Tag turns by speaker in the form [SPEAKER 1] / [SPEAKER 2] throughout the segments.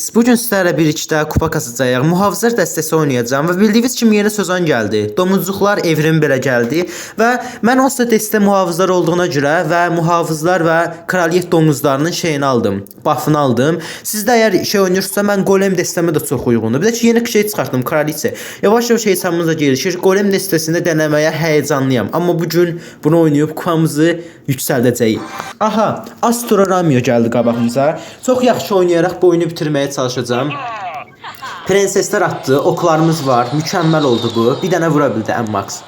[SPEAKER 1] geldiniz. Bugün sizlərlə birlikdə kupa kasacağıq. Mühafizələr dəstəsi oynayacağım və bildiyiniz kimi yeni sezon gəldi. Domuzluqlar evrim belə gəldi və mən onsuz da dəstə mühafizələr olduğuna görə və mühafizələr və kraliyyət domuzlarının şeyini aldım. Buff'ını aldım. Siz də əgər şey oynayırsınızsa mən golem dəstəmə də çox uyğundur. Bir də ki yeni şey çıxartdım kraliçə. Yavaş-yavaş hesabımıza gelişir. Golem dəstəsində denəməyə həyecanlıyam. Amma bugün bunu oynayıb kupamızı yüksəldəcəyik. Aha, Astro Ramio gəldi qabağımıza. Çox yaxşı oynayaraq bu oyunu bitirməyə çalışacağam. Prenseslər atdı, oklarımız var. Mükəmməl oldu bu. Bir dənə vura bildi ən max.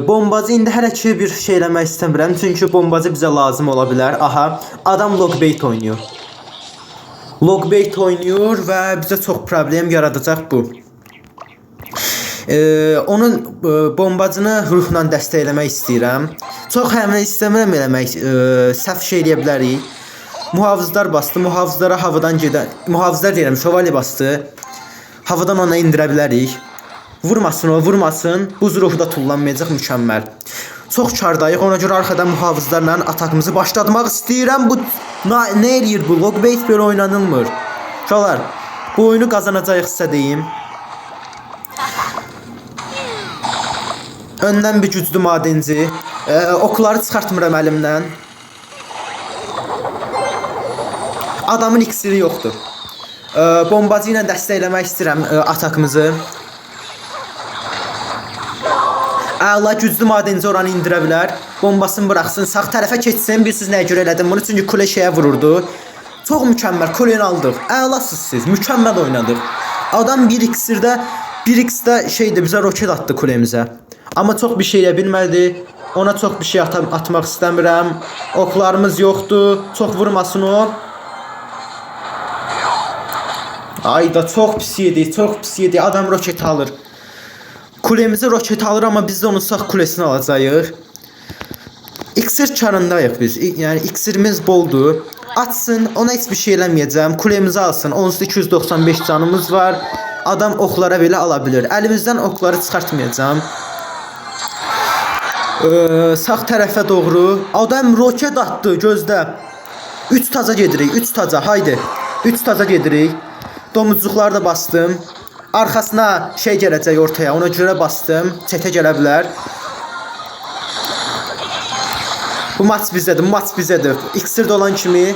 [SPEAKER 1] Bombacı indi hələ ki bir şey eləmək istəmirəm. Çünki bombacı bizə lazım ola bilər. Aha, adam logbait oynayır. Logbait oynayır və bizə çox problem yaradacaq bu. Onun bombacını ruhla dəstəkləmək istəyirəm. Çox həmin istəmirəm eləmək, səhv şey eləyə bilərik. Mühafizlər bastı, mühafizlərə havadan gedən, mühafizlər deyirəm, şövalye bastı. Havadan ona indirə bilərik. Vurmasın o, vurmasın. Buz ruhu da tullanmayacaq, mükəmməl. Çox kardayıq, ona görə arxadan mühafizlərlə atakımızı başlatmaq istəyirəm. Bu nə eləyir bu? Logbait belə oynanılmır. Uşaqlar, bu oyunu qazanacağıq sizə deyim. Öndən bir güclü madenci. Okları çıxartmıram əlimdən. Adamın iksiri yoxdur. Bombacı ilə dəstəkləmək istəyirəm atakımızı. Əla güclü madenci oranı indirə bilər. Bombasını buraxsın, sağ tərəfə keçsin. Bilirsiniz nəyə görə elədim bunu? Çünki kule şeyə vururdu. Çox mükəmməl, kuleni aldıq. Əlasız siz, mükəmməl oynadıq. Adam 1 iksirdə, 1 x-də şeydir, bizə roket atdı kulemizə. Amma çox bir şey elə bilmədi. Ona çox bir şey atmaq istəmirəm. Oklarımız yoxdur. Çox vurmasın o. Ayda çox pis yedi, çox pis yedi. Adam roket alır. Kulemizi roket alır, amma biz də onun sağ kulesini alacağıq. İksir çarındayıq biz. Yəni iksirimiz boldur. Atsın, ona heç bir şey eləməyəcəm. Kulemizi alsın. Onsuz 295 canımız var. Adam oklara belə ala bilir. Əlimizdən okları çıxartmayacağam. Sağ tərəfə doğru. Adam roket atdı, gözdə. 3 taca gedirik, 3 taca, haydi. 3 taca gedirik. Domuzcuqları da bastım. Arxasına şey gələcək ortaya, ona görə bastım. Çetə gələ bilər. Bu maç bizdədir, bu maç bizdədir. İksirdə olan kimi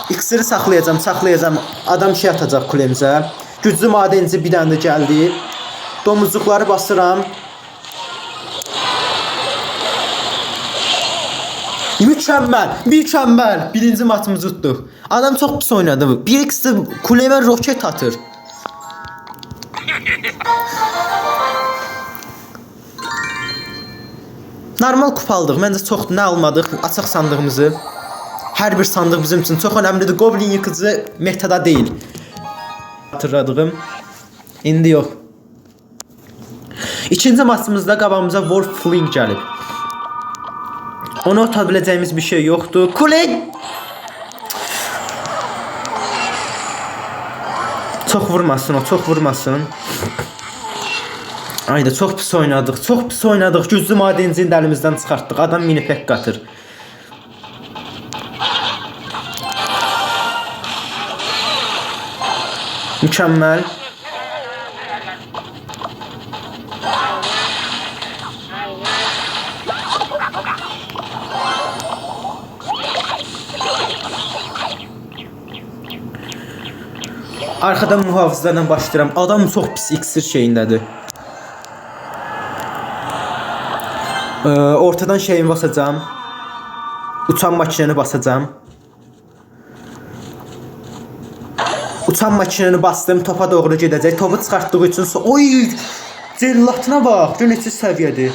[SPEAKER 1] iksiri saxlayacağam, saxlayacağam. Adam şey atacaq kulemizə. Güclü madenci bir dənə də gəldi. Domuzcuqları basıram. Mükəmməl, mükəmməl. Birinci maçımızı tutduq. Adam çox pis oynadı. 1x kulemə roket atır. Normal kupa aldıq. Məncə çoxdur. Nə almadıq? Açıq sandığımızı. Hər bir sandıq bizim üçün çox önəmlidir. Goblin yıkıcı metada deyil. Hatırladığım. İndi yox. İkinci maçımızda qabağımıza Wolf Fling gəlib. Onu ata biləcəyimiz bir şey yoxdur. Kule! Çox vurmasın o, çox vurmasın. Ayda çox pis oynadıq, çox pis oynadıq. Güclü madencini də əlimizdən çıxartdıq. Adam mini pek qatır. Mükəmməl. Arxadan mühafizlərlə başlayıram. Adam çox pis iksir şeyindədir. Ortadan şeyimi basacağım. Uçan makineni basacağım. Uçan makineni bastım. Topa doğru gedəcək. Topu çıxartdığı üçün... Oy! Cellatına bax. Gör neçə səviyyədir.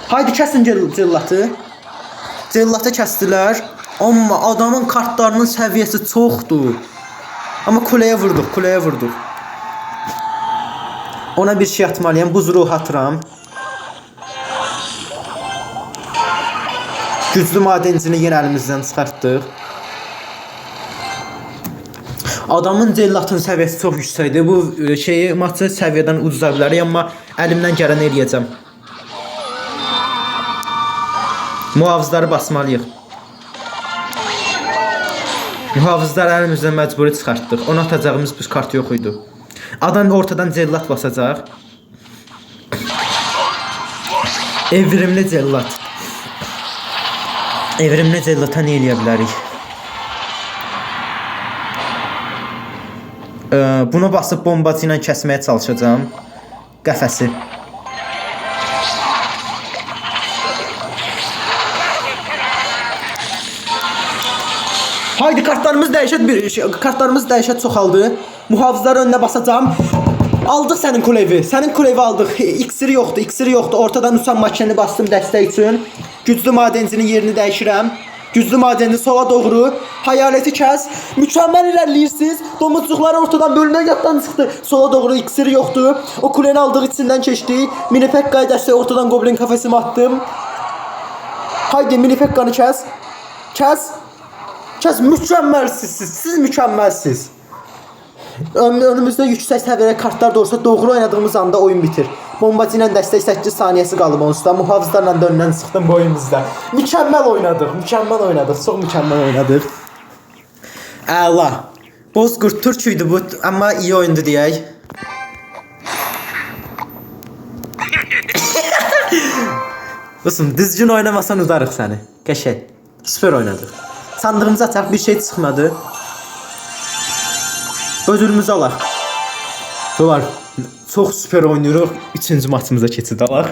[SPEAKER 1] Haydi kəsin cellatı. Cellatı kəsdilər. Amma adamın kartlarının səviyyəsi çoxdur. Amma kuleye vurduq, kuleye vurduq. Ona bir şey atmalıyam. Buz ruhu atıram. Güclü madencini yenə əlimizdən çıxartdıq. Adamın cellatın səviyyəsi çox yüksəkdir. Bu şeyi maçı səviyyədən uduza bilərik, amma əlimdən gələn eləyəcəm. Mühafizləri basmalıyıq. Mühafizlər əlimizdən məcburi çıxartdıq. Ona atacağımız bir kart yox idi. Adam ortadan cellat basacaq. Evrimli cellat. Evrimli cellata nə eləyə bilərik? Bunu basıb bombacı ilə kəsməyə çalışacağam. Qəfəsi. Haydi kartlarımız dəhşət çoxaldı. Muhafizlər önünə basacağım. Aldıq sənin kulevi. Sənin kulevi aldıq. İksiri yoxdur. Ortadan uçan makineni bastım dəstək üçün. Güclü madencinin yerini dəyişirəm. Güclü madenci sola doğru. Hayaleti kəs. Mükəmməl irəliləyirsiniz. Domuzcuqlar ortadan bölünə yaddan çıxdı. Sola doğru iksiri yoxdur. O kuleni aldıq, içindən keçdi. Minipekka dəstək ortadan goblin kafesimi attım. Haydi minipekkanı kəs. Kəs, mükəmməlsiniz. Siz mükəmməlsiniz. Önümüzdə yüksək səviyyəli kartlar da olsa doğru oynadığımız anda oyun bitir. Bombacı ilə dəstək 8 saniyəsi qalıb onsuz da. Muhafizlərlə də öndən çıxdım bu oyunumuzda. Mükəmməl oynadıq. Çox mükəmməl oynadıq. Əla. Bozqurd türk idi bu, amma iyi oyundu deyək. Dostum, düzgün oynamasan udarıq səni. Qəşəng. Süper oynadıq. Sandığımızı açaq, bir şey çıxmadı. Ödülümüzü alaq. Dolar, çox süper oynayırıq. 3-cü maçımıza keçid alaq.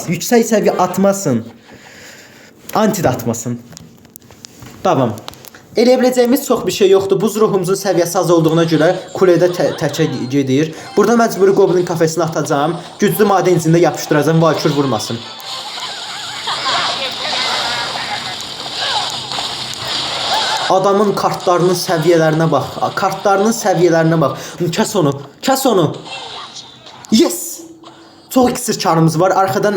[SPEAKER 1] Yüksək səviyyə atmasın. Anti də atmasın. Davam. Elə biləcəyimiz çox bir şey yoxdur. Buz ruhumuzun səviyyəsi az olduğuna görə kuledə təkə gedir. Burada məcburi goblin kafesini atacağım. Güclü madencində yapışdıracağım, valkür vurmasın. Adamın kartlarının səviyyələrinə bax. Kəs onu. Yes! Çox iksir karımız var. Arxadan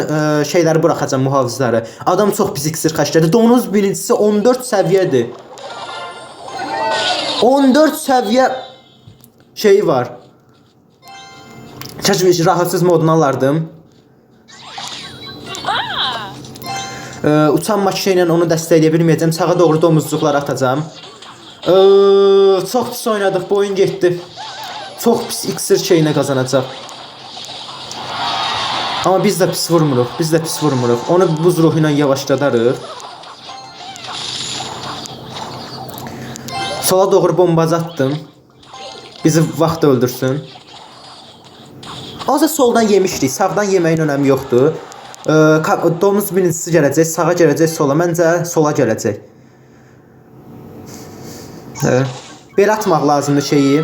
[SPEAKER 1] şeyləri buraxacağam, muhafizləri. Adam çox pis iksir xərclədi. Donuz birincisi 14 səviyyədir. 14 səviyyə şeyi var. Kəşf rahatsız modunu alardım. Uçan makina ilə onu dəstəkləyə bilməyəcəm. Sağa doğru domuzcuqları atacağım. Çox pis oynadıq. Bu oyun getdi. Çox pis iksir şeyinə qazanacaq. Amma biz də pis vurmuruq. Onu buz ruhu ilə yavaşladarıq. Sola doğru bombacı atdım. Bizi vaxt öldürsün. Azca soldan yemişdik. Sağdan yeməyin önəmi yoxdur. Domuz birincisi gələcək, sağa gələcək, sola. Məncə sola gələcək. Belə atmaq lazımdır şeyi.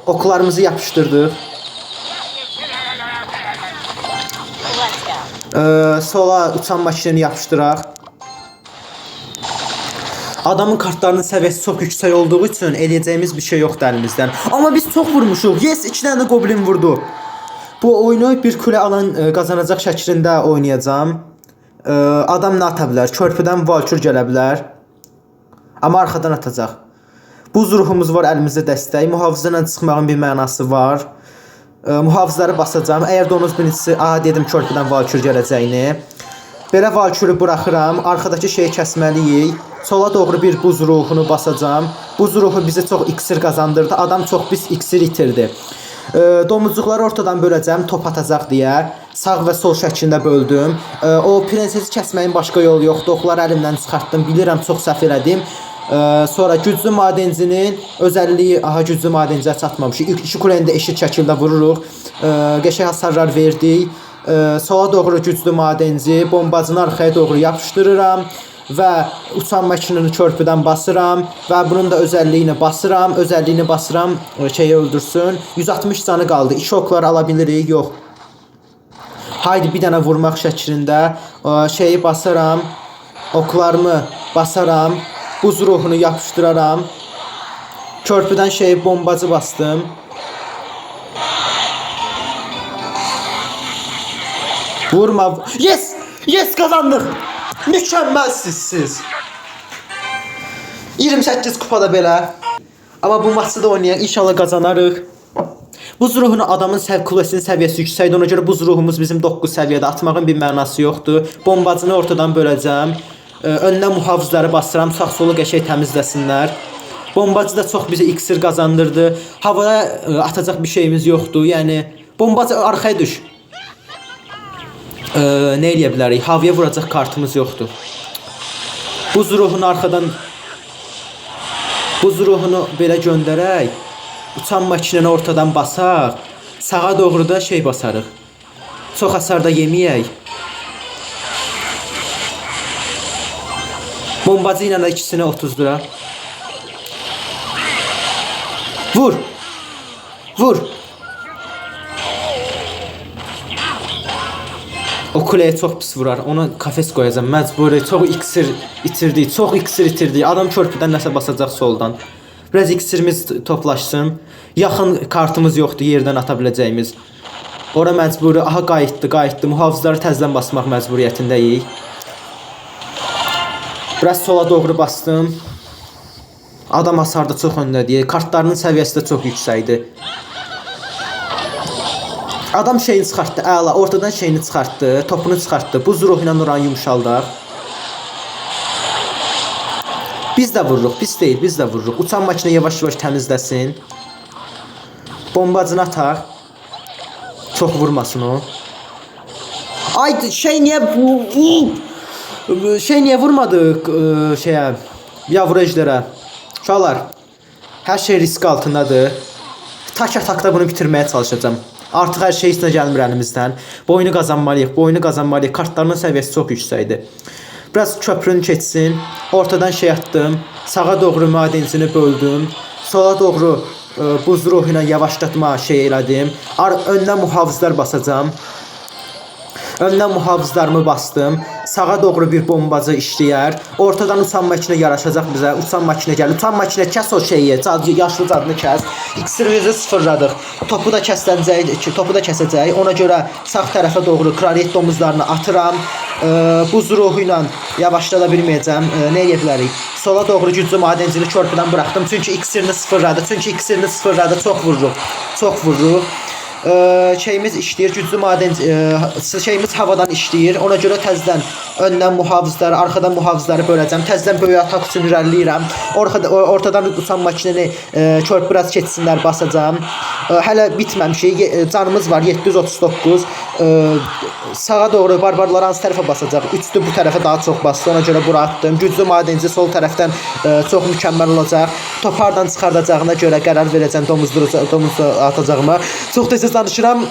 [SPEAKER 1] Oklarımızı yapışdırdıq. Sola uçan makineni yapışdıraq. Adamın kartlarının səviyyəsi çox yüksək olduğu üçün eləyəcəyimiz bir şey yoxdur əlimizdən. Amma biz çox vurmuşuq. Yes, 2 dənə goblin vurdu. Bu oyunu bir kule alan qazanacaq şəklində oynayacağam. Adam nə ata bilər? Körpüdən valkür gələ bilər. Amma arxadan atacaq. Buz ruhumuz var əlimizdə dəstək. Mühafizələ çıxmağın bir mənası var. Mühafizləri basacağım. Əgər donuz birincisi dedim körpüdən valkür gələcəyini. Belə valkürü buraxıram. Arxadakı şeyi kəsməliyik. Sola doğru bir buz ruhunu basacağım. Buz ruhu bizə çox iksir qazandırdı. Adam çox pis iksir itirdi. Domuzcuqları ortadan böləcəm, top atacaq deyə. Sağ və sol şəklində böldüm. O prensesi kəsməyin başqa yolu yoxdur. Oxları əlimdən çıxartdım. Bilirəm, çox səhv elədim. Sonra güclü madencinin özəlliyi, güclü madenciyə çatmamışıq. İlk 2 kuleni də eşit şəkildə vururuq. Qəşəng hasarlar verdik. Sola doğru güclü madenci, bombacını arxaya doğru yapışdırıram və uçan makinini körpüdən basıram və bunun da özəlliyini basıram, şeyi öldürsün. 160 canı qaldı. 2 oklar ala bilirik, yox. Haydi bir dənə vurmaq şəklində şeyi basaram, oklarımı basaram, buz ruhunu yapışdıraram. Körpüdən şeyi bombacı bastım. Vurma. Yes! Yes, qazandıq. Mükəmməlsiniz siz. 28 kupada belə. Amma bu maçı da oynayaq. İnşallah qazanarıq. Buz ruhunu adamın kulesinin səviyyəsi yüksəkdir. Ona görə buz ruhumuz bizim 9 səviyyədə. Atmağın bir mənası yoxdur. Bombacını ortadan böləcəm. Öndən muhafizləri basıram. Sağ solu qəşəng təmizləsinlər. Bombacı da çox bizə iksir qazandırdı. Havaya atacaq bir şeyimiz yoxdur. Yəni bombacı arxaya düş. Nə eləyə bilərik? Havaya vuracaq kartımız yoxdur. Buz ruhunu belə göndərək. Uçan maşinəni ortadan basaq. Sağa doğru da şey basarıq. Çox hasar da yeməyək. Bombacı ilə də ikisini 30 lira. Vur. Vur. O kuleye çox pis vurar. Ona kafes qoyacağam. Məcburi. Çox iksir itirdi. Çox iksir itirdi. Adam körpüdən nəsə basacaq soldan. Biraz iksirimiz toplaşsın. Yaxın kartımız yoxdur yerdən ata biləcəyimiz. Ora məcburi. Aha qayıtdı. Muhafizləri təzədən basmaq məcburiyyətindəyik. Biraz sola doğru bastım. Adam hasarda çox öndədir. Kartlarının səviyyəsi də çox yüksəkdir. Adam şeyini çıxartdı, əla, ortadan şeyini çıxartdı, topunu çıxartdı. Buz ruhu ilə Nuran yumuşaldaq. Biz də vururuq, biz deyil, biz də vururuq. Uçan maşını yavaş-yavaş təmizləsin. Bombacını ataq. Çox vurmasın o. Ay, şey niyə vurmadı şeyə, yavru ejderə? Uşaqlar, hər şey risk altındadır. Tak atakda bunu bitirməyə çalışacağım. Artıq hər şey üstünə gəlmir əlimizdən. Boyunu qazanmalıyıq. Kartlarının səviyyəsi çox yüksəkdir. Biraz köprünü keçsin. Ortadan şey atdım. Sağa doğru madencini böldüm. Sola doğru buz ruhu ilə yavaşlatma şey elədim. Öndən muhafizlər basacağım. Öndən muhafizlərimi bastım. Sağa doğru bir bombacı işləyər. Ortadan uçan maşinə yaraşacaq bizə. Uçan maşinə gəl. Uçan maşinə kəs o şeyi. Yaşlı cadını kəs. İksirimizi sıfırladıq. Topu da kəsəcək. Ona görə sağ tərəfə doğru kraliyet domuzlarını atıram. Buz ruhu ilə yavaşlada bilməyəcəm. Nə edə bilərik? Sola doğru güclü madencini körpüdən buraxdım. Çünki iksirini sıfırladı. Çox vururuq. Şeyimiz işləyir, güclü şeyimiz havadan işləyir. Ona görə təzədən öndən muhafizləri, arxadan muhafizləri böləcəm. Təzədən böyük atak üçün irəliləyirəm. Ortadan uçan maşinini körpü biraz keçsinlər basacağım. Hələ bitməmişik. Canımız var 739. Sağa doğru barbarlar hansı tərəfə basacaq? Üçlü bu tərəfə daha çox bastı. Ona görə bura atdım. Güclü madenci sol tərəfdən çox mükəmməl olacaq. Top hardan çıxardacağına görə qərar verəcəm domuzu atacağıma. Çox tez danışıram.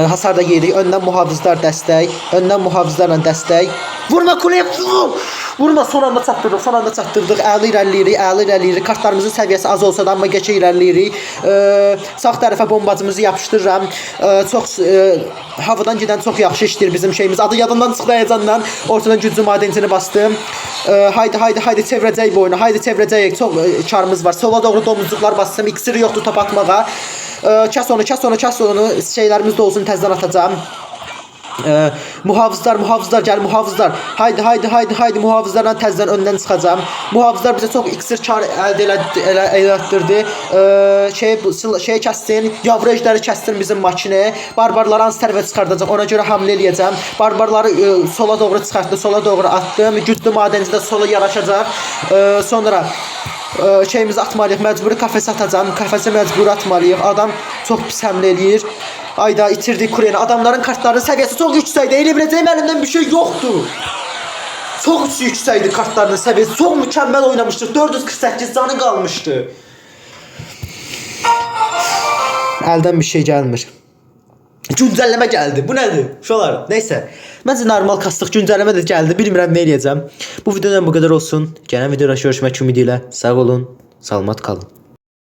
[SPEAKER 1] Hasar da yedik. Öndən muhafizlər dəstək. Vurma kuleye. Vurma, son anda çatdırdıq. Əli irəliləyirik. Kartlarımızın səviyyəsi az olsa da amma geçə irəliləyirik. Sağ tərəfə bombacımızı yapışdırıram. Çox havadan gedən çox yaxşı işləyir bizim şeyimiz. Adı yadımdan çıxdı həyəcandan. Ortadan güclü madencini bastım. Haydi çevirəcəyik bu oyunu. Çox karımız var. Sola doğru domuzluqlar bastım. İksiri yoxdur top atmağa. Kəs onu. Şeylərimiz də olsun, təzədən atacağım. Muhafizlər gəl, muhafizlər. Haydi muhafizlərlə təzədən öndən çıxacağım. Muhafizlər bizə çox iksir kar əldə elətdirdi. Şey kəssin, yavru ejdəri kəssin bizim maşini. Barbarları hansı tərəfə çıxardacaq, ona görə hamlə eləyəcəm. Barbarları sola doğru çıxartdı, sola doğru attım. Güclü madenci də sola yaraşacaq. Sonra şeyimizi atmalıyıq, məcburi kafes atacağım. Kafese məcburi atmalıyıq. Adam çox pis həmlə eləyir. Ayda itirdik kureni. Adamların kartlarının səviyyəsi çox yüksəkdir. Elə biləcəyim əlimdən bir şey yoxdur. Çox yüksəkdir kartlarının səviyyəsi. Çox mükəmməl oynamışdıq. 448 canı qalmışdı. Əldən bir şey gəlmir. Güncəlləmə gəldi. Bu nədir? Uşaqlar, neysə. Məncə normal kastıq, güncəlləmə də gəldi. Bilmirəm nə eləyəcəm. Bu videodan bu qədər olsun. Gələn videoda görüşmək ümidi ilə. Sağ olun, salamat qalın.